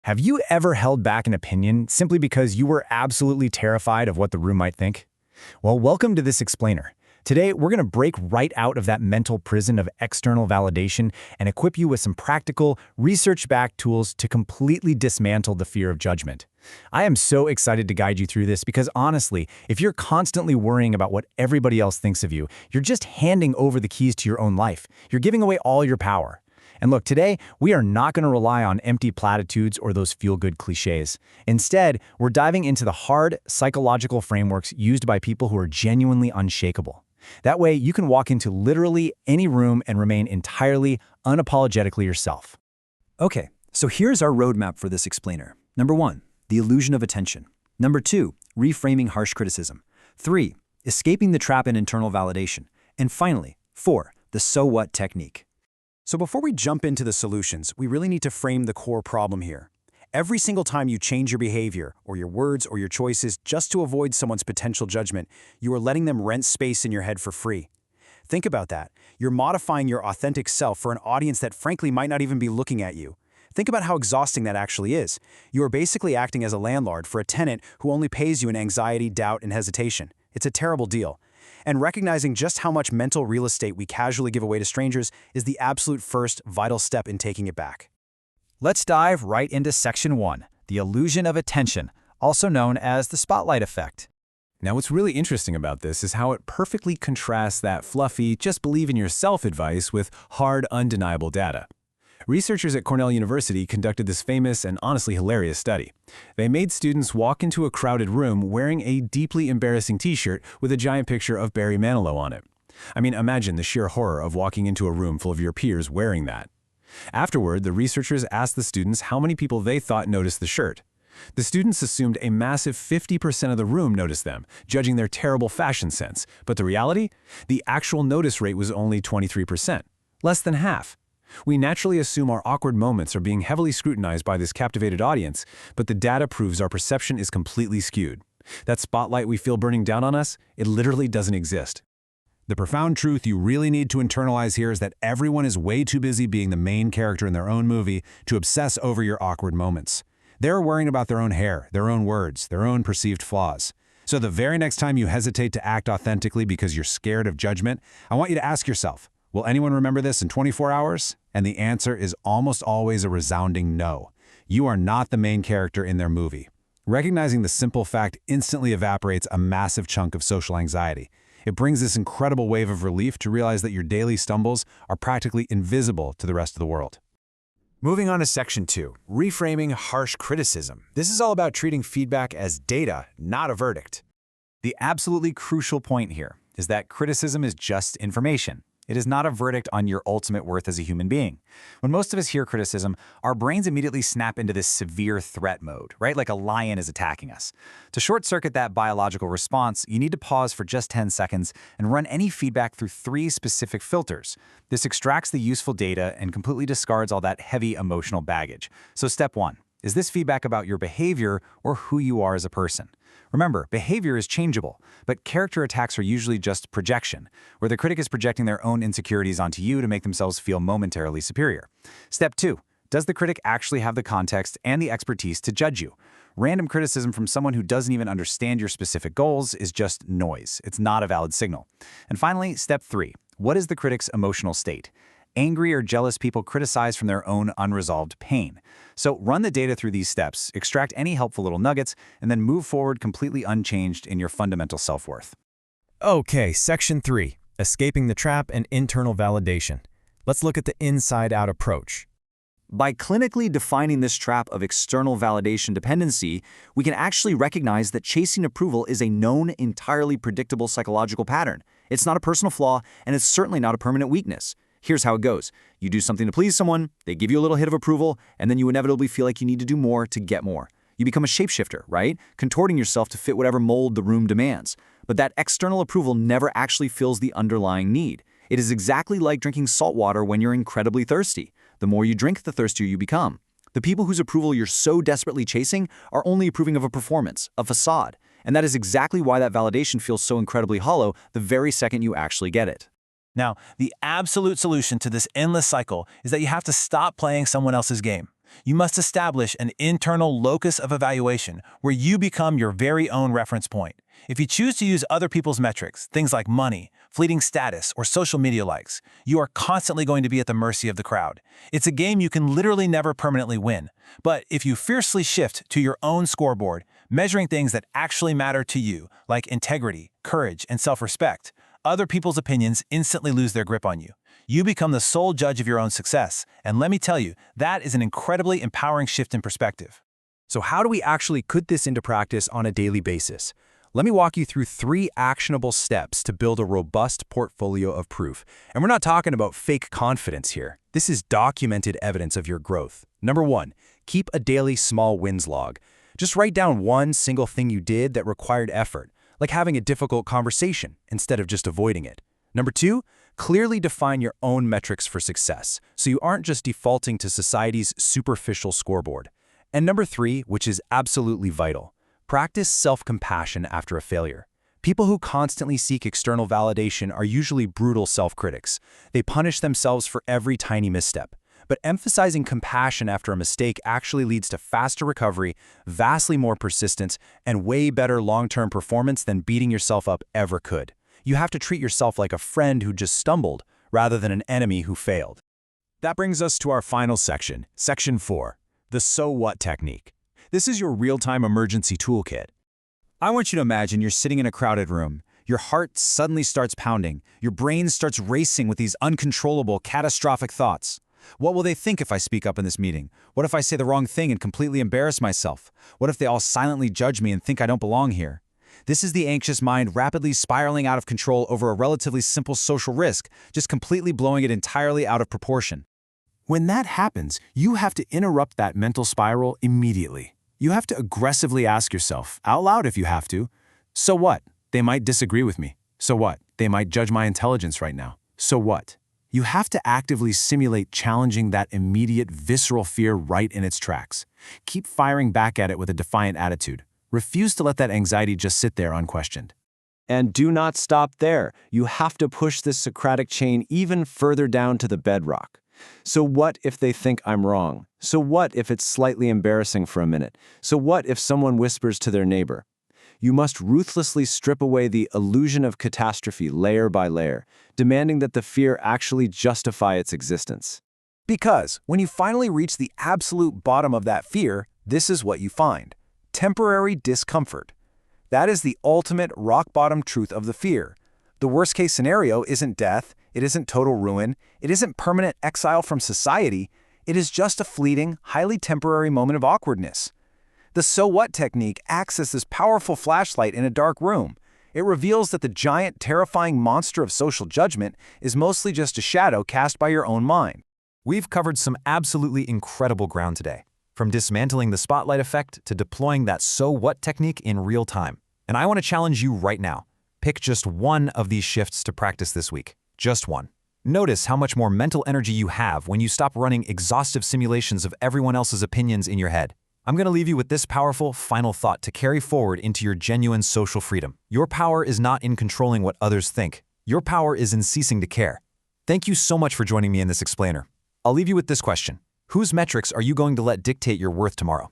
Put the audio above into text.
Have you ever held back an opinion simply because you were absolutely terrified of what the room might think? Well, welcome to this explainer. Today, we're going to break right out of that mental prison of external validation and equip you with some practical, research-backed tools to completely dismantle the fear of judgment. I am so excited to guide you through this because honestly, if you're constantly worrying about what everybody else thinks of you, you're just handing over the keys to your own life. You're giving away all your power. And look, today, we are not going to rely on empty platitudes or those feel-good cliches. Instead, we're diving into the hard, psychological frameworks used by people who are genuinely unshakable. That way, you can walk into literally any room and remain entirely, unapologetically yourself. Okay, so here's our roadmap for this explainer. Number 1, the illusion of attention. Number 2, reframing harsh criticism. 3, escaping the trap in internal validation. And finally, 4, the so what technique. So before we jump into the solutions, we really need to frame the core problem here. Every single time you change your behavior, or your words, or your choices just to avoid someone's potential judgment, you are letting them rent space in your head for free. Think about that. You're modifying your authentic self for an audience that frankly might not even be looking at you. Think about how exhausting that actually is. You are basically acting as a landlord for a tenant who only pays you in anxiety, doubt, and hesitation. It's a terrible deal. And recognizing just how much mental real estate we casually give away to strangers is the absolute first vital step in taking it back. Let's dive right into Section 1, the illusion of attention, also known as the spotlight effect. Now, what's really interesting about this is how it perfectly contrasts that fluffy, just believe in yourself advice with hard, undeniable data. Researchers at Cornell University conducted this famous and honestly hilarious study. They made students walk into a crowded room wearing a deeply embarrassing t-shirt with a giant picture of Barry Manilow on it. I mean, imagine the sheer horror of walking into a room full of your peers wearing that. Afterward, the researchers asked the students how many people they thought noticed the shirt. The students assumed a massive 50% of the room noticed them, judging their terrible fashion sense. But the reality? The actual notice rate was only 23%, less than half. We naturally assume our awkward moments are being heavily scrutinized by this captivated audience, but the data proves our perception is completely skewed. That spotlight we feel burning down on us, it literally doesn't exist. The profound truth you really need to internalize here is that everyone is way too busy being the main character in their own movie to obsess over your awkward moments. They're worrying about their own hair, their own words, their own perceived flaws. So the very next time you hesitate to act authentically because you're scared of judgment, I want you to ask yourself, will anyone remember this in 24 hours? And the answer is almost always a resounding no. You are not the main character in their movie. Recognizing the simple fact instantly evaporates a massive chunk of social anxiety. It brings this incredible wave of relief to realize that your daily stumbles are practically invisible to the rest of the world. Moving on to Section 2, reframing harsh criticism. This is all about treating feedback as data, not a verdict. The absolutely crucial point here is that criticism is just information. It is not a verdict on your ultimate worth as a human being. When most of us hear criticism, our brains immediately snap into this severe threat mode, right? Like a lion is attacking us. To short-circuit that biological response, you need to pause for just 10 seconds and run any feedback through 3 specific filters. This extracts the useful data and completely discards all that heavy emotional baggage. So step 1, is this feedback about your behavior or who you are as a person? Remember, behavior is changeable, but character attacks are usually just projection, where the critic is projecting their own insecurities onto you to make themselves feel momentarily superior. Step 2, does the critic actually have the context and the expertise to judge you? Random criticism from someone who doesn't even understand your specific goals is just noise. It's not a valid signal. And finally, step 3, what is the critic's emotional state? Angry or jealous people criticize from their own unresolved pain. So run the data through these steps, extract any helpful little nuggets, and then move forward completely unchanged in your fundamental self-worth. Okay, Section 3, escaping the trap and internal validation. Let's look at the inside-out approach. By clinically defining this trap of external validation dependency, we can actually recognize that chasing approval is a known, entirely predictable psychological pattern. It's not a personal flaw, and it's certainly not a permanent weakness. Here's how it goes. You do something to please someone, they give you a little hit of approval, and then you inevitably feel like you need to do more to get more. You become a shapeshifter, right? Contorting yourself to fit whatever mold the room demands. But that external approval never actually fills the underlying need. It is exactly like drinking salt water when you're incredibly thirsty. The more you drink, the thirstier you become. The people whose approval you're so desperately chasing are only approving of a performance, a facade. And that is exactly why that validation feels so incredibly hollow the very second you actually get it. Now, the absolute solution to this endless cycle is that you have to stop playing someone else's game. You must establish an internal locus of evaluation where you become your very own reference point. If you choose to use other people's metrics, things like money, fleeting status, or social media likes, you are constantly going to be at the mercy of the crowd. It's a game you can literally never permanently win. But if you fiercely shift to your own scoreboard, measuring things that actually matter to you, like integrity, courage, and self-respect, other people's opinions instantly lose their grip on you. You become the sole judge of your own success, and let me tell you, that is an incredibly empowering shift in perspective. So how do we actually put this into practice on a daily basis? Let me walk you through 3 actionable steps to build a robust portfolio of proof. And we're not talking about fake confidence here. This is documented evidence of your growth. Number 1, keep a daily small wins log. Just write down one single thing you did that required effort, like having a difficult conversation instead of just avoiding it. Number 2, clearly define your own metrics for success, so you aren't just defaulting to society's superficial scoreboard. And number 3, which is absolutely vital, practice self-compassion after a failure. People who constantly seek external validation are usually brutal self-critics. They punish themselves for every tiny misstep. But emphasizing compassion after a mistake actually leads to faster recovery, vastly more persistence, and way better long-term performance than beating yourself up ever could. You have to treat yourself like a friend who just stumbled, rather than an enemy who failed. That brings us to our final section, Section 4, the so what technique. This is your real-time emergency toolkit. I want you to imagine you're sitting in a crowded room. Your heart suddenly starts pounding. Your brain starts racing with these uncontrollable, catastrophic thoughts. What will they think if I speak up in this meeting? What if I say the wrong thing and completely embarrass myself? What if they all silently judge me and think I don't belong here? This is the anxious mind rapidly spiraling out of control over a relatively simple social risk, just completely blowing it entirely out of proportion. When that happens, you have to interrupt that mental spiral immediately. You have to aggressively ask yourself, out loud if you have to, so what? They might disagree with me. So what? They might judge my intelligence right now. So what? You have to actively simulate challenging that immediate, visceral fear right in its tracks. Keep firing back at it with a defiant attitude. Refuse to let that anxiety just sit there unquestioned. And do not stop there. You have to push this Socratic chain even further down to the bedrock. So what if they think I'm wrong? So what if it's slightly embarrassing for a minute? So what if someone whispers to their neighbor? You must ruthlessly strip away the illusion of catastrophe layer by layer, demanding that the fear actually justify its existence. Because when you finally reach the absolute bottom of that fear, this is what you find: temporary discomfort. That is the ultimate rock-bottom truth of the fear. The worst-case scenario isn't death, it isn't total ruin, it isn't permanent exile from society, it is just a fleeting, highly temporary moment of awkwardness. The so what technique acts as this powerful flashlight in a dark room. It reveals that the giant, terrifying monster of social judgment is mostly just a shadow cast by your own mind. We've covered some absolutely incredible ground today, from dismantling the spotlight effect to deploying that so what technique in real time. And I want to challenge you right now. Pick just one of these shifts to practice this week. Just one. Notice how much more mental energy you have when you stop running exhaustive simulations of everyone else's opinions in your head. I'm going to leave you with this powerful final thought to carry forward into your genuine social freedom. Your power is not in controlling what others think. Your power is in ceasing to care. Thank you so much for joining me in this explainer. I'll leave you with this question. Whose metrics are you going to let dictate your worth tomorrow?